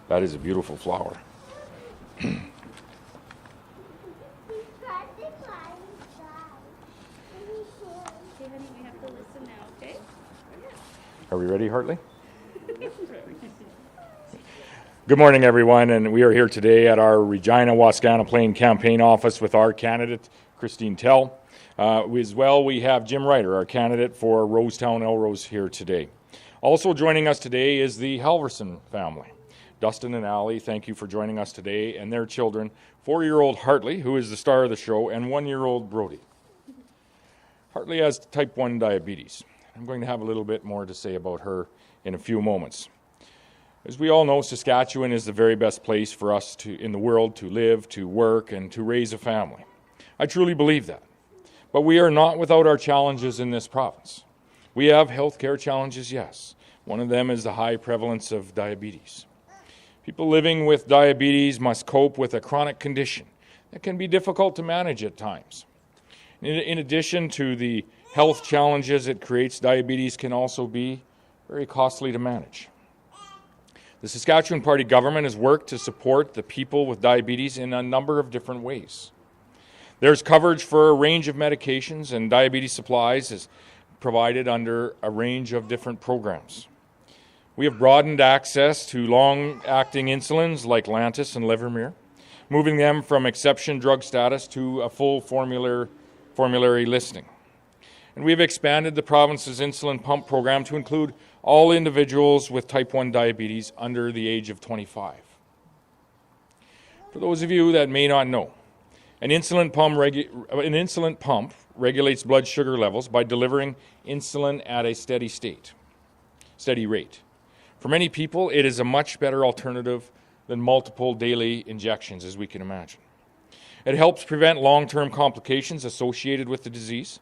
That is a beautiful flower. Are we ready, Hartley? Good morning, everyone, and we are here today at our Regina Wascana Plain campaign office with our candidate, Christine Tell. As well, we have Jim Ryder, our candidate for Rosetown Elrose, here today. Also joining us today is the Halverson family. Dustin and Allie, thank you for joining us today, and their children, 4-year-old Hartley, who is the star of the show, and 1-year-old Brody. Hartley has type 1 diabetes. I'm going to have a little bit more to say about her in a few moments. As we all know, Saskatchewan is the very best place for us in the world to live, to work, and to raise a family. I truly believe that. But we are not without our challenges in this province. We have healthcare challenges, yes. One of them is the high prevalence of diabetes. People living with diabetes must cope with a chronic condition that can be difficult to manage at times. In addition to the health challenges it creates, diabetes can also be very costly to manage. The Saskatchewan Party government has worked to support the people with diabetes in a number of different ways. There's coverage for a range of medications, and diabetes supplies is provided under a range of different programs. We have broadened access to long-acting insulins like Lantus and Livermere, moving them from exception drug status to a full formulary listing. And we have expanded the province's insulin pump program to include all individuals with type 1 diabetes under the age of 25. For those of you that may not know, an insulin pump regulates blood sugar levels by delivering insulin at a steady rate. For many people, it is a much better alternative than multiple daily injections, as we can imagine. It helps prevent long-term complications associated with the disease.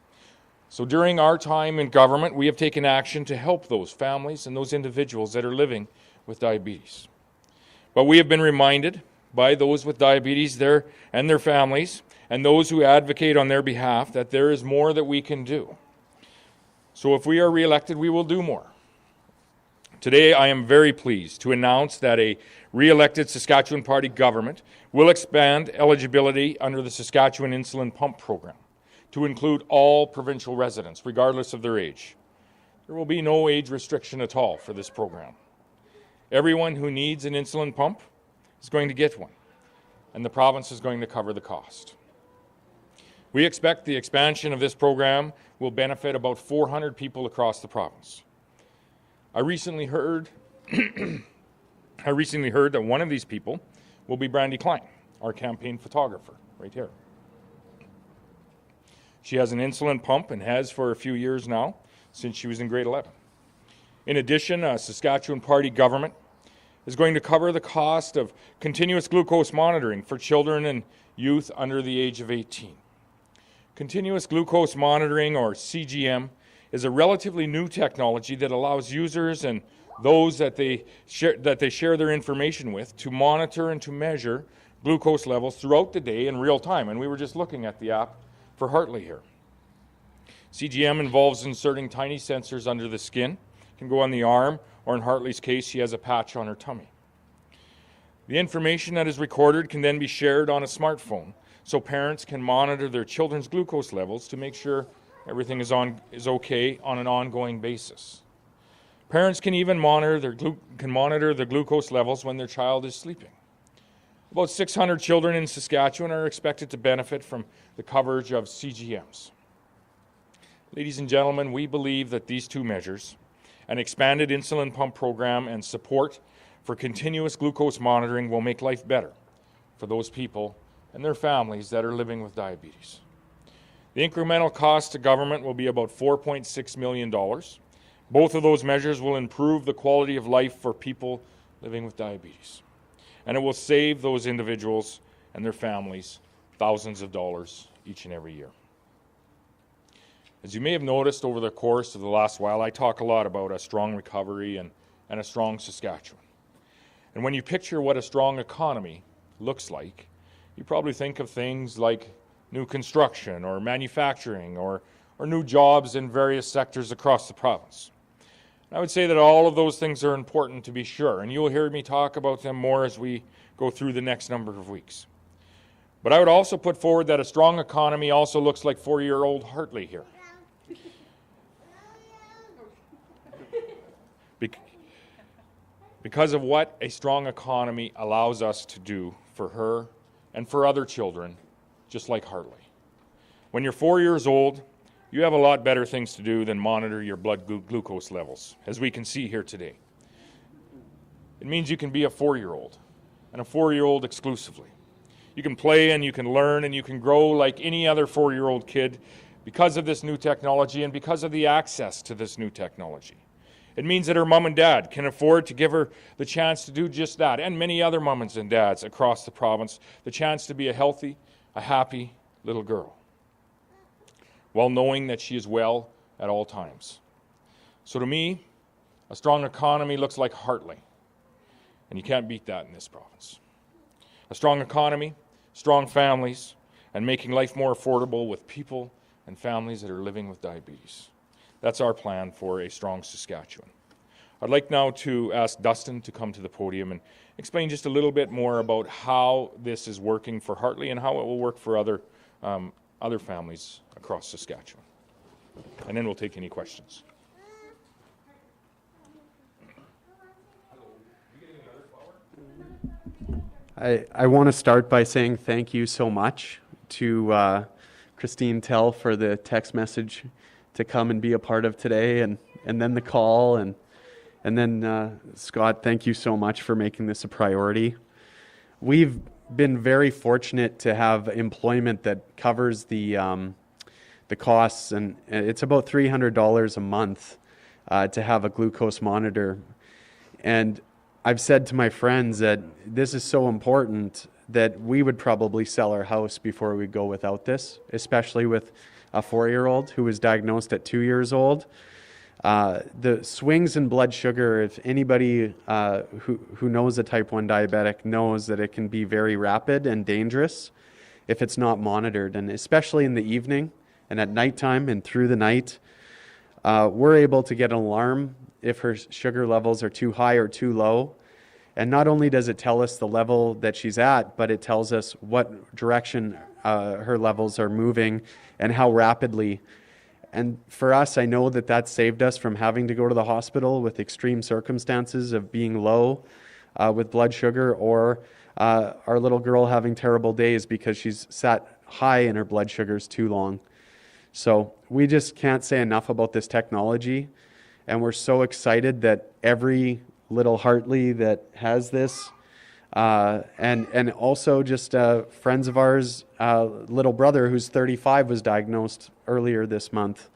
So during our time in government, we have taken action to help those families and those individuals that are living with diabetes. But we have been reminded by those with diabetes and their families and those who advocate on their behalf that there is more that we can do. So if we are reelected, we will do more. Today, I am very pleased to announce that a re-elected Saskatchewan Party government will expand eligibility under the Saskatchewan Insulin Pump Program to include all provincial residents, regardless of their age. There will be no age restriction at all for this program. Everyone who needs an insulin pump is going to get one, and the province is going to cover the cost. We expect the expansion of this program will benefit about 400 people across the province. I recently heard that one of these people will be Brandy Klein, our campaign photographer, right here. She has an insulin pump and has for a few years now, since she was in grade 11. In addition, a Saskatchewan Party government is going to cover the cost of continuous glucose monitoring for children and youth under the age of 18. Continuous glucose monitoring, or CGM, is a relatively new technology that allows users and those that they share their information with to monitor and to measure glucose levels throughout the day in real time. And we were just looking at the app for Hartley here. CGM involves inserting tiny sensors under the skin. It can go on the arm, or in Hartley's case, she has a patch on her tummy. The information that is recorded can then be shared on a smartphone, so parents can monitor their children's glucose levels to make sure everything is okay on an ongoing basis. Parents can even monitor their glucose levels when their child is sleeping. About 600 children in Saskatchewan are expected to benefit from the coverage of CGMs. Ladies and gentlemen, we believe that these two measures, an expanded insulin pump program and support for continuous glucose monitoring, will make life better for those people and their families that are living with diabetes. The incremental cost to government will be about $4.6 million. Both of those measures will improve the quality of life for people living with diabetes. And it will save those individuals and their families thousands of dollars each and every year. As you may have noticed over the course of the last while, I talk a lot about a strong recovery and a strong Saskatchewan. And when you picture what a strong economy looks like, you probably think of things like new construction or manufacturing or new jobs in various sectors across the province. I would say that all of those things are important to be sure, and you'll hear me talk about them more as we go through the next number of weeks. But I would also put forward that a strong economy also looks like 4-year-old Hartley here. Because of what a strong economy allows us to do for her and for other children, just like Hartley. When you're 4 years old, you have a lot better things to do than monitor your blood glucose levels, as we can see here today. It means you can be a 4-year-old, and a 4-year-old exclusively. You can play and you can learn and you can grow like any other 4-year-old kid because of this new technology and because of the access to this new technology. It means that her mom and dad can afford to give her the chance to do just that, and many other moms and dads across the province, the chance to be a healthy, a happy little girl, while knowing that she is well at all times. So to me, a strong economy looks like Hartley, and you can't beat that in this province. A strong economy, strong families, and making life more affordable with people and families that are living with diabetes. That's our plan for a strong Saskatchewan. I'd like now to ask Dustin to come to the podium and explain just a little bit more about how this is working for Hartley and how it will work for other families across Saskatchewan. And then we'll take any questions. I want to start by saying thank you so much to Christine Tell for the text message to come and be a part of today, and then the call, and then Scott, thank you so much for making this a priority. We've been very fortunate to have employment that covers the costs, and it's about $300 a month to have a glucose monitor. And I've said to my friends that this is so important that we would probably sell our house before we go without this, especially with a 4-year-old who was diagnosed at 2 years old. The swings in blood sugar, if anybody who knows a type 1 diabetic knows that it can be very rapid and dangerous if it's not monitored, and especially in the evening and at nighttime and through the night. We're able to get an alarm if her sugar levels are too high or too low. And not only does it tell us the level that she's at, but it tells us what direction her levels are moving and how rapidly. And for us, I know that that saved us from having to go to the hospital with extreme circumstances of being low with blood sugar, or our little girl having terrible days because she's sat high in her blood sugars too long. So we just can't say enough about this technology. And we're so excited that every little Hartley that has this, and also just friends of ours, little brother who's 35 was diagnosed earlier this month,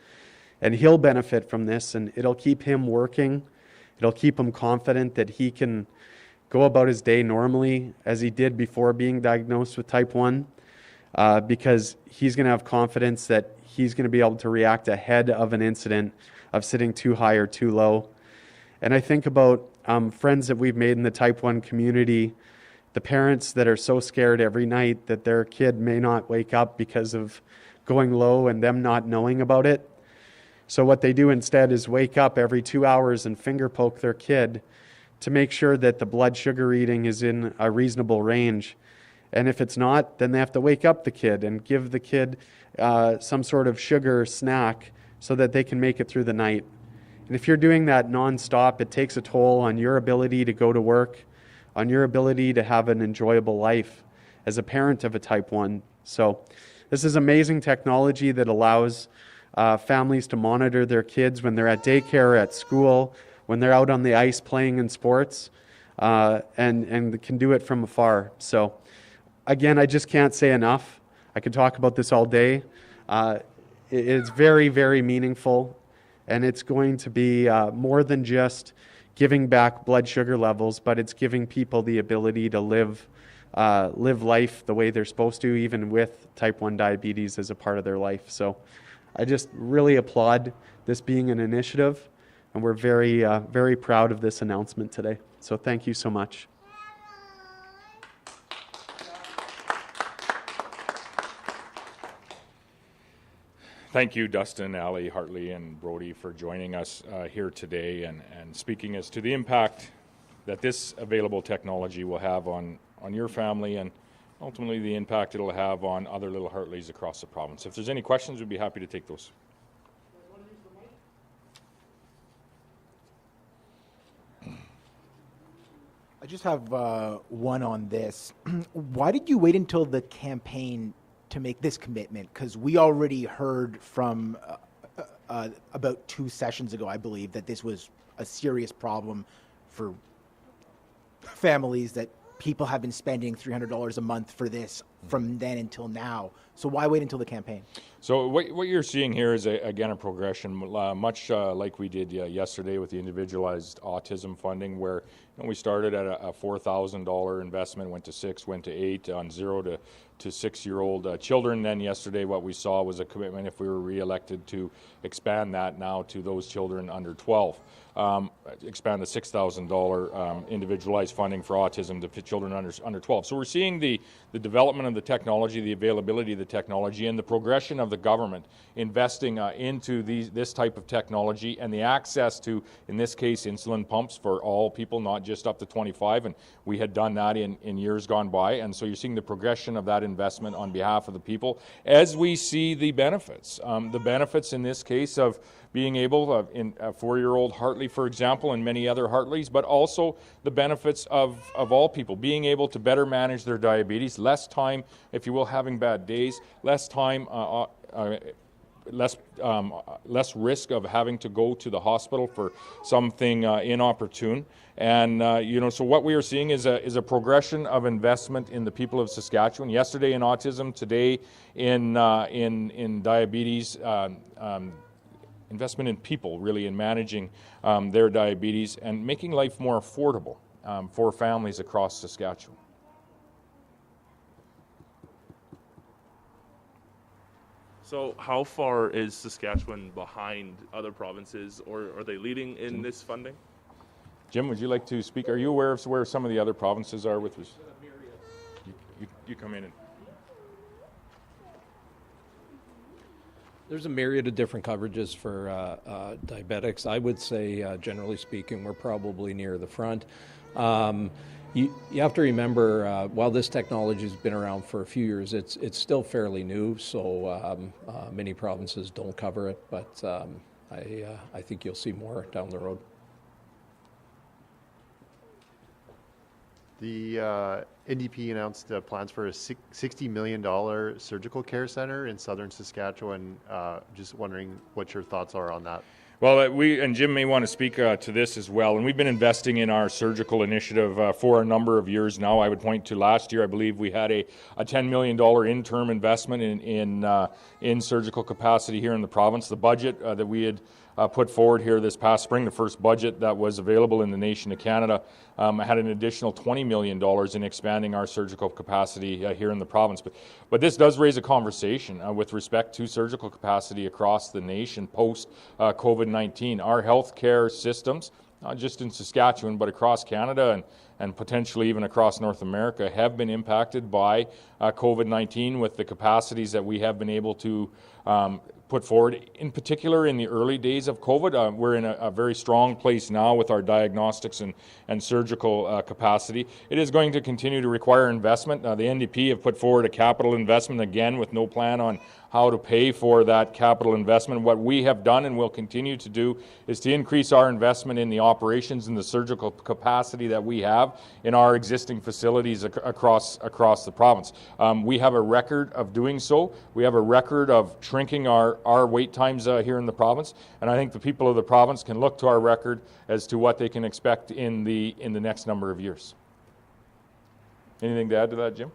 and he'll benefit from this, and it'll keep him working. It'll keep him confident that he can go about his day normally as he did before being diagnosed with type 1, because he's going to have confidence that he's going to be able to react ahead of an incident of sitting too high or too low. And I think about friends that we've made in the type 1 community, the parents that are so scared every night that their kid may not wake up because of going low and them not knowing about it. So what they do instead is wake up every 2 hours and finger poke their kid to make sure that the blood sugar reading is in a reasonable range. And if it's not, then they have to wake up the kid and give the kid some sort of sugar snack so that they can make it through the night. And if you're doing that nonstop, it takes a toll on your ability to go to work, on your ability to have an enjoyable life as a parent of a type 1. So this is amazing technology that allows families to monitor their kids when they're at daycare, at school, when they're out on the ice playing in sports, and can do it from afar. So again, I just can't say enough. I could talk about this all day. It's very, very meaningful. And it's going to be more than just giving back blood sugar levels, but it's giving people the ability to live life the way they're supposed to, even with type 1 diabetes as a part of their life. So I just really applaud this being an initiative, and we're very, very proud of this announcement today. So thank you so much. Thank you, Dustin, Ali, Hartley, and Brody for joining us here today and speaking as to the impact that this available technology will have on your family and ultimately the impact it'll have on other little Hartleys across the province. If there's any questions, we'd be happy to take those. I just have one on this. Why did you wait until the campaign to make this commitment? Because we already heard from about 2 sessions ago, I believe, that this was a serious problem for families, that people have been spending $300 a month for this from then until now. So why wait until the campaign? So what you're seeing here is, again, a progression, much like we did yesterday with the individualized autism funding, where we started at a $4,000 investment, went to 6, went to 8 on 0 to 6-year-old children. Then yesterday what we saw was a commitment, if we were re-elected, to expand that now to those children under 12. Expand the $6,000 individualized funding for autism to children under 12. So we're seeing the development of the technology, the availability of the technology, and the progression of the government investing into this type of technology and the access to, in this case, insulin pumps for all people, not just up to 25. And we had done that in years gone by. And so you're seeing the progression of that investment on behalf of the people as we see the benefits. The benefits in this case of being able, in a 4-year-old Hartley, for example, and many other Hartleys, but also the benefits of all people, being able to better manage their diabetes, less time, if you will, having bad days, less time, less risk of having to go to the hospital for something inopportune. And so what we are seeing is a progression of investment in the people of Saskatchewan. Yesterday in autism, today in diabetes. Investment in people, really, in managing their diabetes and making life more affordable for families across Saskatchewan. So how far is Saskatchewan behind other provinces, or are they leading in this funding? Jim, would you like to speak? Are you aware of where some of the other provinces are with this? You come in and... There's a myriad of different coverages for diabetics. I would say, generally speaking, we're probably near the front. You have to remember, while this technology has been around for a few years, it's still fairly new, so many provinces don't cover it, but I think you'll see more down the road. The NDP announced plans for a $60 million surgical care center in southern Saskatchewan. Just wondering what your thoughts are on that. Well, and Jim may want to speak to this as well, and we've been investing in our surgical initiative for a number of years now. I would point to last year, I believe we had a $10 million interim investment in surgical capacity here in the province. The budget that we had put forward here this past spring, the first budget that was available in the nation of Canada, had an additional $20 million in expanding our surgical capacity here in the province. But this does raise a conversation with respect to surgical capacity across the nation post COVID-19. Our healthcare systems, not just in Saskatchewan, but across Canada and potentially even across North America, have been impacted by COVID-19 with the capacities that we have been able to put forward. In particular, in the early days of COVID, we're in a very strong place now with our diagnostics and surgical capacity. It is going to continue to require investment. The NDP have put forward a capital investment, again, with no plan on how to pay for that capital investment. What we have done and will continue to do is to increase our investment in the operations and the surgical capacity that we have in our existing facilities across the province. We have a record of doing so. We have a record of shrinking our wait times here in the province, and I think the people of the province can look to our record as to what they can expect in the next number of years. Anything to add to that, Jim?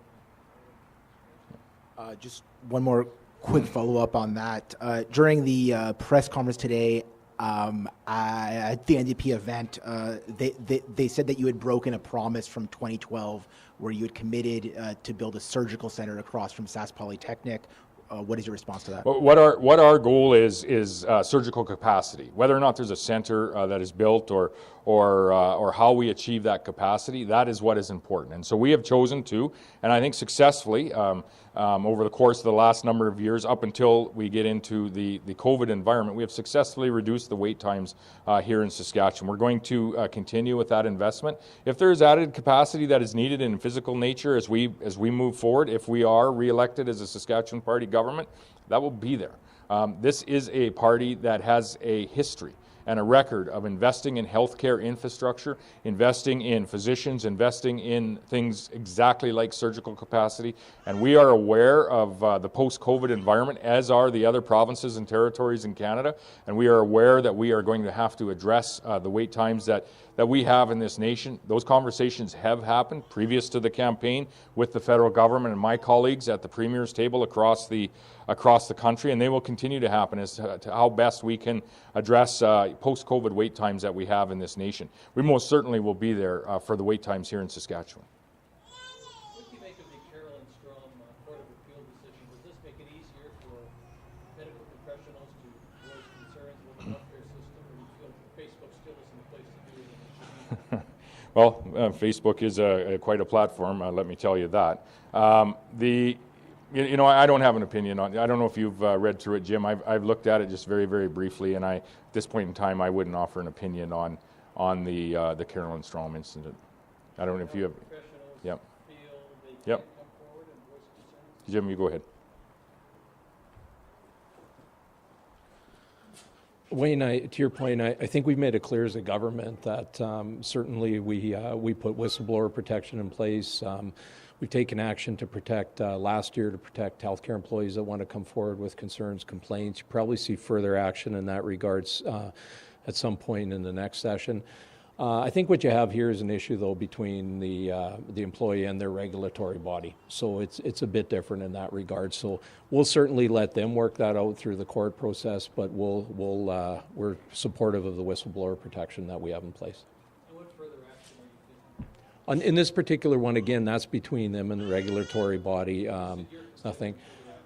Just one more quick follow-up on that. During the press conference today at the NDP event, they said that you had broken a promise from 2012 where you had committed to build a surgical center across from Sask Polytechnic. What is your response to that? What our goal is surgical capacity. Whether or not there's a center that is built or or how we achieve that capacity, that is what is important. And so we have chosen to, and I think successfully, over the course of the last number of years, up until we get into the COVID environment, we have successfully reduced the wait times here in Saskatchewan. We're going to continue with that investment. If there is added capacity that is needed in physical nature as we move forward, if we are re-elected as a Saskatchewan Party government, that will be there. This is a party that has a history and a record of investing in healthcare infrastructure, investing in physicians, investing in things exactly like surgical capacity. And we are aware of the post-COVID environment, as are the other provinces and territories in Canada. And we are aware that we are going to have to address the wait times that we have in this nation. Those conversations have happened previous to the campaign with the federal government and my colleagues at the Premier's table across the country, and they will continue to happen as to how best we can address post-COVID wait times that we have in this nation. We most certainly will be there for the wait times here in Saskatchewan. What do you make of the Carolyn Strom Court of Appeal decision? Does this make it easier for medical professionals to voice concerns with the healthcare system, or do you feel Facebook still isn't the place to do it? Well, Facebook is quite a platform, let me tell you that. I don't have an opinion on it. I don't know if you've read through it, Jim. I've looked at it just very, very briefly, and at this point in time, I wouldn't offer an opinion on the Carolyn Strom incident. I don't know if you have. Yep. Yep. Jim, you go ahead. Wayne, to your point, I think we've made it clear as a government that certainly we put whistleblower protection in place. We've taken action to protect, last year, to protect healthcare employees that want to come forward with concerns, complaints. You probably see further action in that regards at some point in the next session. I think what you have here is an issue, though, between the employee and their regulatory body. So it's a bit different in that regard. So we'll certainly let them work that out through the court process, but we're supportive of the whistleblower protection that we have in place. And what further action are you taking? In this particular one, again, that's between them and the regulatory body. Nothing.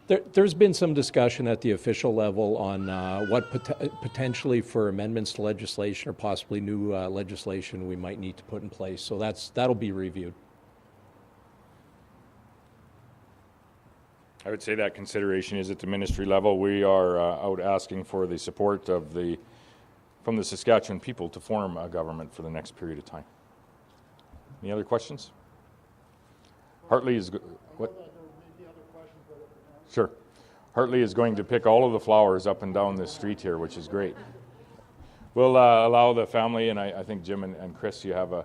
There's been some discussion at the official level on what potentially for amendments to legislation or possibly new legislation we might need to put in place. So that'll be reviewed. I would say that consideration is at the ministry level. We are out asking for the support from the Saskatchewan people to form a government for the next period of time. Any other questions? Hartley is what? Sure. Hartley is going to pick all of the flowers up and down this street here, which is great. We'll allow the family, and I think Jim and Chris, you have a...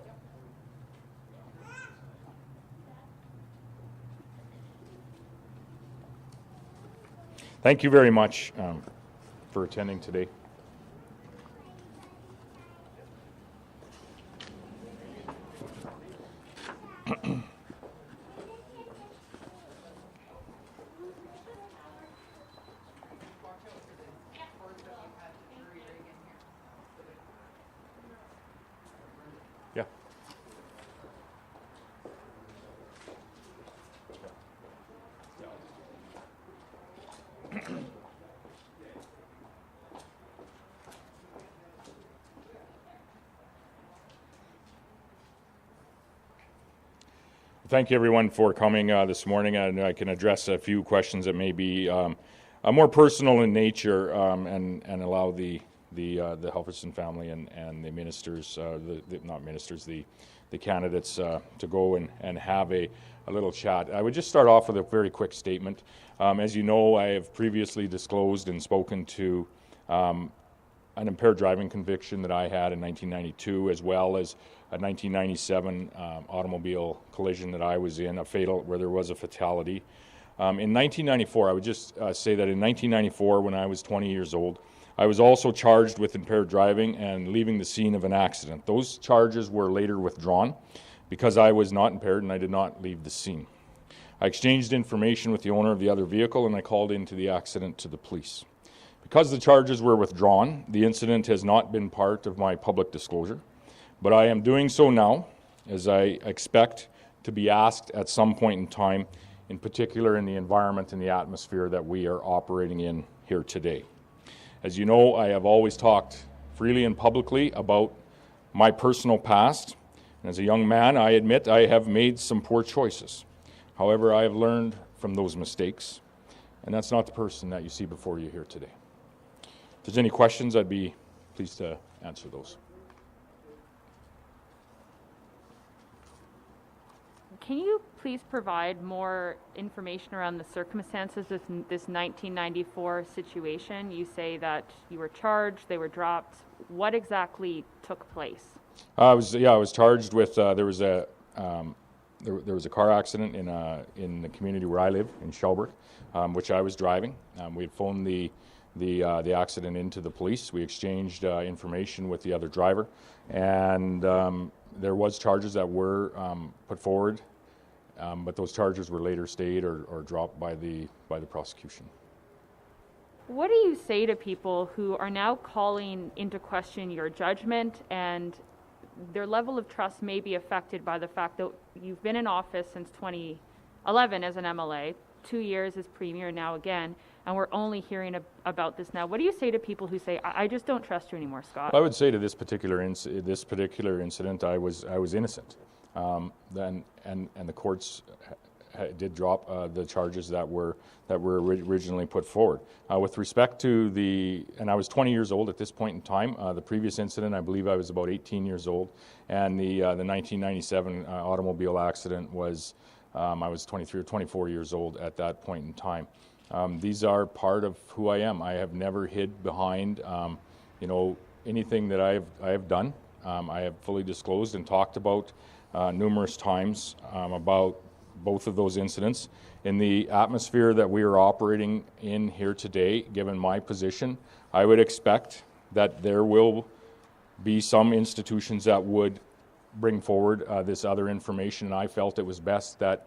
Thank you very much for attending today. Yeah. Thank you, everyone, for coming this morning. And I can address a few questions that may be more personal in nature and allow the Halverson family and the ministers, the candidates to go and have a little chat. I would just start off with a very quick statement. As you know, I have previously disclosed and spoken to an impaired driving conviction that I had in 1992, as well as a 1997 automobile collision that I was in, where there was a fatality. In 1994, I would just say that in 1994, when I was 20 years old, I was also charged with impaired driving and leaving the scene of an accident. Those charges were later withdrawn because I was not impaired and I did not leave the scene. I exchanged information with the owner of the other vehicle and I called into the accident to the police. Because the charges were withdrawn, the incident has not been part of my public disclosure, but I am doing so now, as I expect to be asked at some point in time, in particular in the environment and the atmosphere that we are operating in here today. As you know, I have always talked freely and publicly about my personal past, and as a young man, I admit I have made some poor choices. However, I have learned from those mistakes, and that's not the person that you see before you here today. If there's any questions, I'd be pleased to answer those. Can you please provide more information around the circumstances of this 1994 situation? You say that you were charged, they were dropped. What exactly took place? I was charged with there was a car accident in the community where I live in Shelburne, which I was driving. We had phoned the accident into the police. We exchanged information with the other driver, and there was charges that were put forward, but those charges were later stayed or dropped by the prosecution. What do you say to people who are now calling into question your judgment, and their level of trust may be affected by the fact that you've been in office since 2011 as an MLA, 2 years as Premier now again, and we're only hearing about this now? What do you say to people who say, I just don't trust you anymore, Scott? I would say to this particular incident, I was innocent. And the courts did drop the charges that were originally put forward. With respect to and I was 20 years old at this point in time. The previous incident, I believe I was about 18 years old, and the 1997 automobile accident was I was 23 or 24 years old at that point in time. These are part of who I am. I have never hid behind anything that I have done. I have fully disclosed and talked about numerous times about both of those incidents. In the atmosphere that we are operating in here today, given my position, I would expect that there will be some institutions that would bring forward this other information, and I felt it was best that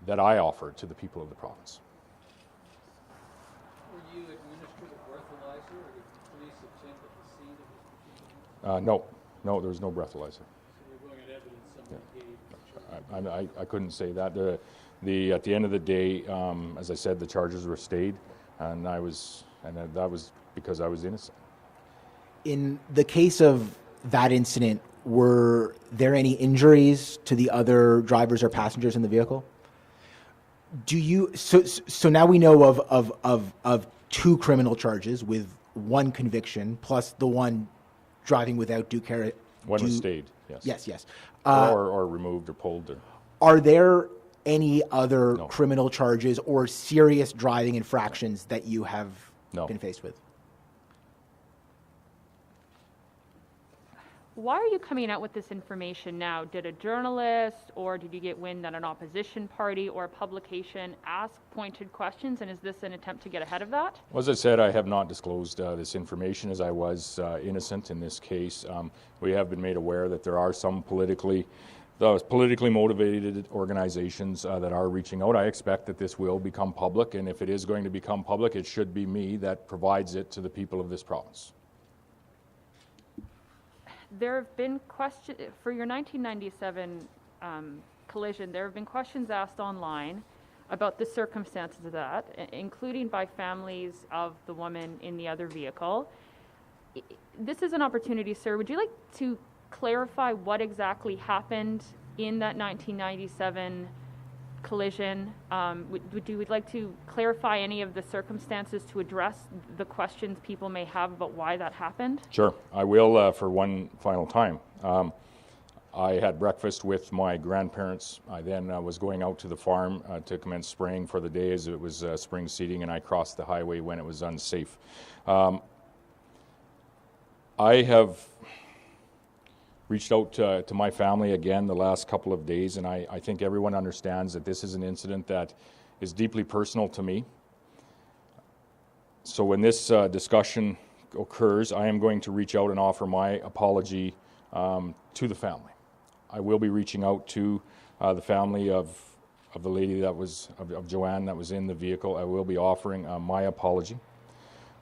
I offer to the people of the province. Were you administered a breathalyzer, or did the police attend at the scene of this? No, there was no breathalyzer. So we're going at evidence somebody gave. I couldn't say that. At the end of the day, as I said, the charges were stayed, and that was because I was innocent. In the case of that incident, were there any injuries to the other drivers or passengers in the vehicle? So now we know of 2 criminal charges with 1 conviction plus the one driving without due care. One was stayed, yes. Yes. Or removed or pulled. Are there any other No. criminal charges or serious driving infractions that you have been faced with? Why are you coming out with this information now? Did a journalist, or did you get wind that an opposition party or a publication ask pointed questions, and is this an attempt to get ahead of that? Well, as I said, I have not disclosed this information, as I was innocent in this case. We have been made aware that there are some politically motivated organizations that are reaching out. I expect that this will become public, and if it is going to become public, it should be me that provides it to the people of this province. There have been questions for your 1997 collision. There have been questions asked online about the circumstances of that, including by families of the woman in the other vehicle. This is an opportunity, sir. Would you like to clarify what exactly happened in that 1997 collision? Would you like to clarify any of the circumstances to address the questions people may have about why that happened? Sure, I will for one final time. I had breakfast with my grandparents. I then was going out to the farm to commence spraying for the day, as it was spring seeding, and I crossed the highway when it was unsafe. I have reached out to my family again the last couple of days, and I think everyone understands that this is an incident that is deeply personal to me. So when this discussion occurs, I am going to reach out and offer my apology to the family. I will be reaching out to the family of the lady that was, of Joanne, that was in the vehicle. I will be offering my apology.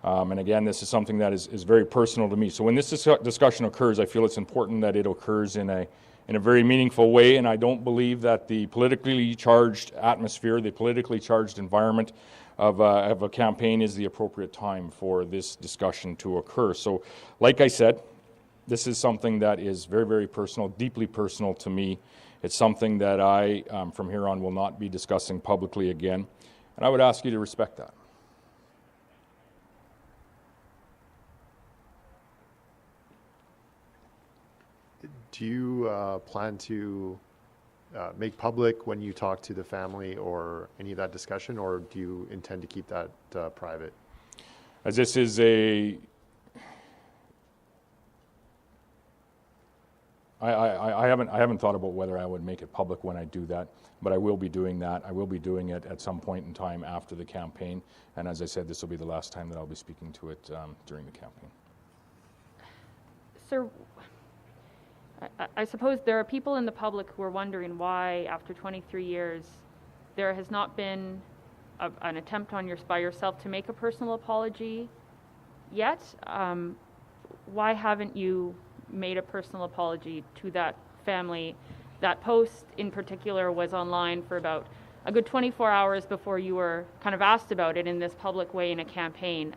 And again, this is something that is very personal to me. So when this discussion occurs, I feel it's important that it occurs in a very meaningful way, and I don't believe that the politically charged atmosphere, the politically charged environment of a campaign is the appropriate time for this discussion to occur. So like I said, This is something that is very, very personal, deeply personal to me. It's something that I, from here on, will not be discussing publicly again. And I would ask you to respect that. Do you plan to make public when you talk to the family or any of that discussion, or do you intend to keep that private? As this is a... I haven't thought about whether I would make it public when I do that, but I will be doing that. I will be doing it at some point in time after the campaign, and as I said, this will be the last time that I'll be speaking to it during the campaign. Sir, I suppose there are people in the public who are wondering why, after 23 years, there has not been an attempt by yourself to make a personal apology yet. Why haven't you made a personal apology to that family? That post in particular was online for about a good 24 hours before you were kind of asked about it in this public way in a campaign.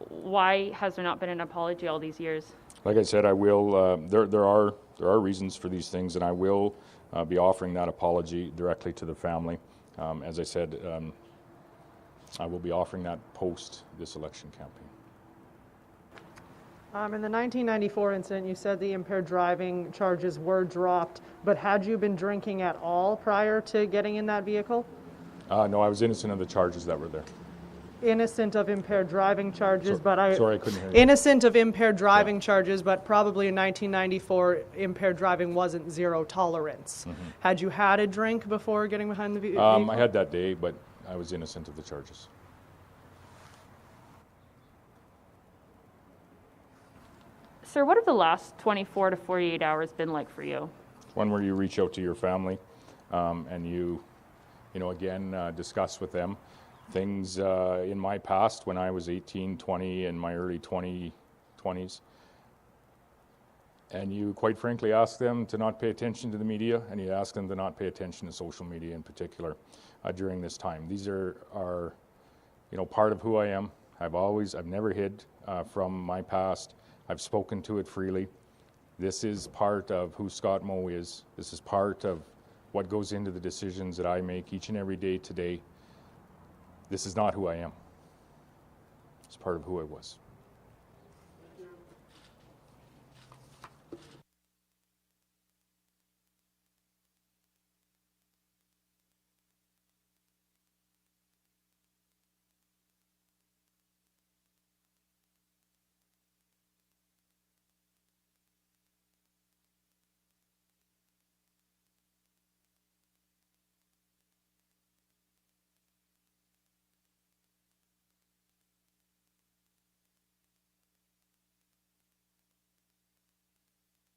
Why has there not been an apology all these years? Like I said, I will. There are reasons for these things, and I will be offering that apology directly to the family. As I said, I will be offering that post this election campaign. In the 1994 incident, you said the impaired driving charges were dropped, but had you been drinking at all prior to getting in that vehicle? No, I was innocent of the charges that were there. Innocent of impaired driving charges, Sorry, I couldn't hear you. Innocent of impaired driving charges, but probably in 1994, impaired driving wasn't zero tolerance. Mm-hmm. Had you had a drink before getting behind the vehicle? I had that day, but I was innocent of the charges. Sir, what have the last 24 to 48 hours been like for you? One where you reach out to your family and you again, discuss with them things in my past when I was 18, 20, in my early 20s. And you quite frankly ask them to not pay attention to the media, and you ask them to not pay attention to social media in particular during this time. These are part of who I am. I've never hid from my past. I've spoken to it freely. This is part of who Scott Moe is. This is part of what goes into the decisions that I make each and every day today. This is not who I am. It's part of who I was.